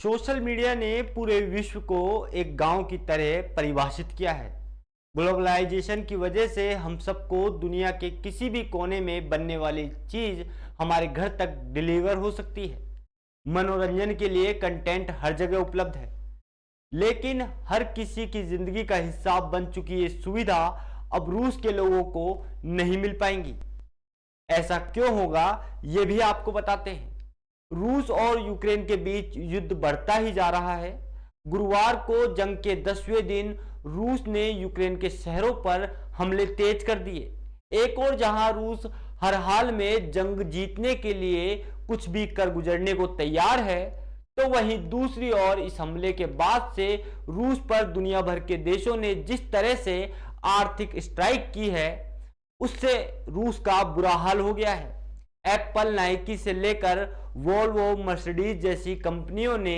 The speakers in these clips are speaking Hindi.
सोशल मीडिया ने पूरे विश्व को एक गांव की तरह परिभाषित किया है। ग्लोबलाइजेशन की वजह से हम सबको दुनिया के किसी भी कोने में बनने वाली चीज हमारे घर तक डिलीवर हो सकती है। मनोरंजन के लिए कंटेंट हर जगह उपलब्ध है, लेकिन हर किसी की जिंदगी का हिस्सा बन चुकी ये सुविधा अब रूस के लोगों को नहीं मिल पाएंगी। ऐसा क्यों होगा, ये भी आपको बताते हैं। रूस और यूक्रेन के बीच युद्ध बढ़ता ही जा रहा है। गुरुवार को जंग के 10वें दिन रूस ने यूक्रेन के शहरों पर हमले तेज कर दिए। एक और जहां रूस हर हाल में जंग जीतने के लिए कुछ भी कर गुजरने को तैयार है, तो वहीं दूसरी ओर इस हमले के बाद से रूस पर दुनिया भर के देशों ने जिस तरह से आर्थिक स्ट्राइक की है, उससे रूस का बुरा हाल हो गया है। एप्पल, नाइकी से लेकर वोल्वो, मर्सिडीज जैसी कंपनियों ने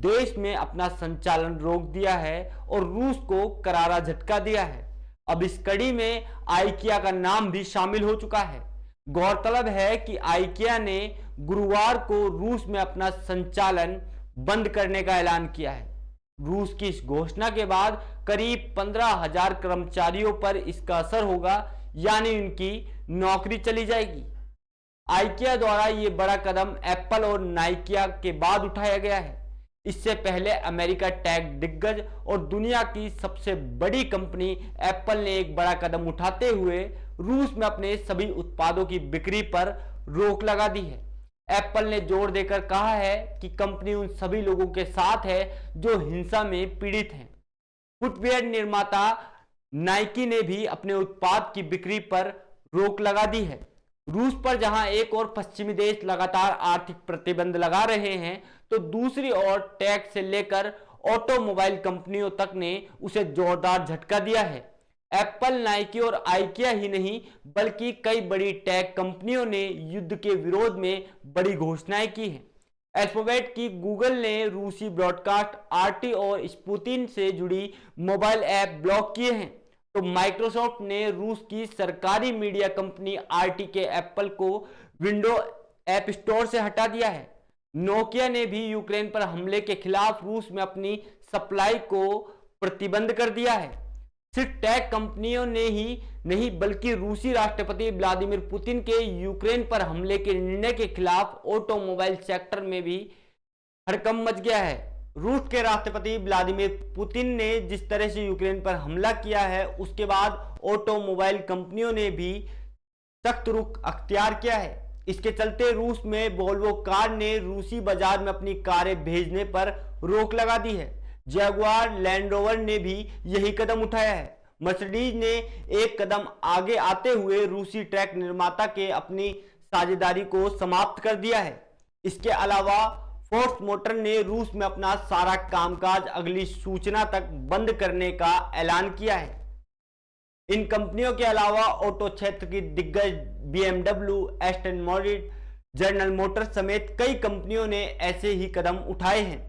देश में अपना संचालन रोक दिया है और रूस को करारा झटका दिया है। अब इस कड़ी में आइकिया का नाम भी शामिल हो चुका है। गौरतलब है कि आइकिया ने गुरुवार को रूस में अपना संचालन बंद करने का ऐलान किया है। रूस की इस घोषणा के बाद करीब 15,000 कर्मचारियों पर इसका असर होगा, यानी उनकी नौकरी चली जाएगी। आइकिया द्वारा यह बड़ा कदम एप्पल और नाइकिया के बाद उठाया गया है। इससे पहले अमेरिका टेक दिग्गज और दुनिया की सबसे बड़ी कंपनी एप्पल ने एक बड़ा कदम उठाते हुए रूस में अपने सभी उत्पादों की बिक्री पर रोक लगा दी है। एप्पल ने जोर देकर कहा है कि कंपनी उन सभी लोगों के साथ है जो हिंसा में पीड़ित हैं। फुटवियर निर्माता नाइकी ने भी अपने उत्पाद की बिक्री पर रोक लगा दी है। रूस पर जहां एक और पश्चिमी देश लगातार आर्थिक प्रतिबंध लगा रहे हैं, तो दूसरी ओर टेक से लेकर ऑटोमोबाइल कंपनियों तक ने उसे जोरदार झटका दिया है। एप्पल, नाइकी और आइकिया ही नहीं, बल्कि कई बड़ी टेक कंपनियों ने युद्ध के विरोध में बड़ी घोषणाएं की हैं। अल्फाबेट की गूगल ने रूसी ब्रॉडकास्ट आरटी और स्पुतिन से जुड़ी मोबाइल ऐप ब्लॉक किए हैं। तो माइक्रोसॉफ्ट ने रूस की सरकारी मीडिया कंपनी आरटी के एप्पल को विंडो ऐप स्टोर से हटा दिया है। नोकिया ने भी यूक्रेन पर हमले के खिलाफ रूस में अपनी सप्लाई को प्रतिबंध कर दिया है। सिर्फ टेक कंपनियों ने ही नहीं, बल्कि रूसी राष्ट्रपति व्लादिमीर पुतिन के यूक्रेन पर हमले के निर्णय के खिलाफ ऑटोमोबाइल सेक्टर में भी हड़कंप मच गया है। रूस के राष्ट्रपति व्लादिमीर पुतिन ने जिस तरह से यूक्रेन पर हमला किया है, उसके बाद ऑटोमोबाइल कंपनियों ने भी सख्त रुख अख्तियार किया है। इसके चलते रूस में वोल्वो कार ने रूसी बाजार में अपनी कारें भेजने पर रोक लगा दी है। जैगुआर लैंड रोवर ने भी यही कदम उठाया है। मर्सिडीज ने एक कदम आगे आते हुए रूसी ट्रक निर्माता के अपनी साझेदारी को समाप्त कर दिया है। इसके अलावा फोर्स मोटर ने रूस में अपना सारा कामकाज अगली सूचना तक बंद करने का ऐलान किया है। इन कंपनियों के अलावा ऑटो क्षेत्र की दिग्गज BMW, Aston Martin, general Motors समेत कई कंपनियों ने ऐसे ही कदम उठाए हैं।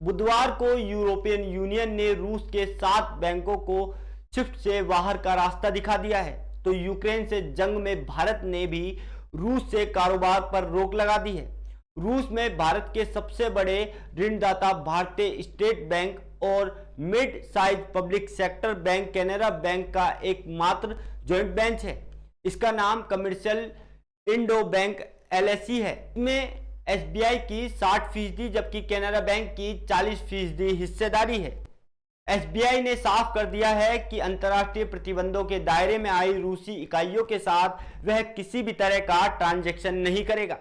बुधवार को यूरोपियन यूनियन ने रूस के 7 बैंकों को स्विफ्ट से बाहर का रास्ता दिखा दिया है। तो यूक्रेन से जंग में भारत ने भी रूस से कारोबार पर रोक लगा दी है। रूस में भारत के सबसे बड़े ऋणदाता भारतीय स्टेट बैंक और mid size public sector bank Canara bank का एकमात्र जॉइंट बेंच है। इसका नाम कमर्शियल इंडो बैंक LSE है। इसमें SBI की 60%, जबकि कैनरा बैंक की 40% हिस्सेदारी है। SBI ने साफ कर दिया है कि अंतर्राष्ट्रीय प्रतिबंधों के दायरे में आई रूसी इकाइयों के साथ वह किसी भी तरह का ट्रांजैक्शन नहीं करेगा।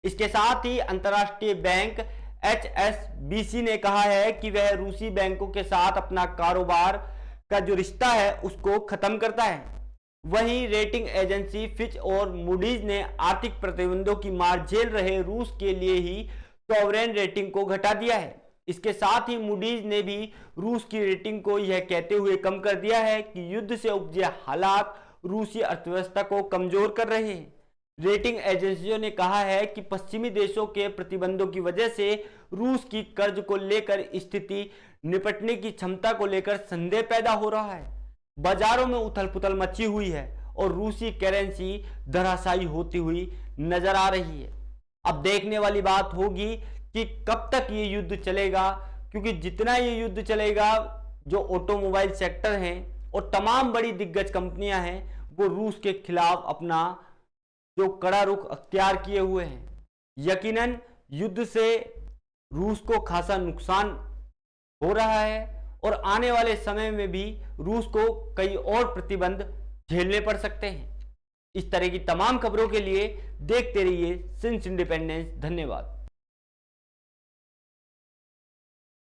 इसके साथ ही अंतर्राष्ट्रीय बैंक HSBC ने कहा है कि वह रूसी बैंकों के साथ अपना कारोबार का जो रिश्ता है उसको खत्म करता है। वहीं रेटिंग एजेंसी फिच और मूडीज ने आर्थिक प्रतिबंधों की मार झेल रहे रूस के लिए ही सॉवरेन रेटिंग को घटा दिया है। इसके साथ ही मूडीज ने भी रूस की रेटिंग को यह कहते हुए कम कर दिया है कि युद्ध से उपजे हालात रूसी अर्थव्यवस्था को कमजोर कर रहे हैं। रेटिंग एजेंसियों ने कहा है कि पश्चिमी देशों के प्रतिबंधों की वजह से रूस की कर्ज को लेकर स्थिति, निपटने की क्षमता को लेकर संदेह पैदा हो रहा है। बाजारों में उथल पुथल मची हुई है और रूसी करेंसी धराशायी होती हुई नजर आ रही है। अब देखने वाली बात होगी कि कब तक ये युद्ध चलेगा, क्योंकि जितना ये युद्ध चलेगा, जो ऑटोमोबाइल सेक्टर हैं और तमाम बड़ी दिग्गज कंपनियां हैं वो रूस के खिलाफ अपना जो कड़ा रुख अख्तियार किए हुए हैं। यकीनन युद्ध से रूस को खासा नुकसान हो रहा है और आने वाले समय में भी रूस को कई और प्रतिबंध झेलने पड़ सकते हैं। इस तरह की तमाम खबरों के लिए देखते रहिए सिंस इंडिपेंडेंस। धन्यवाद।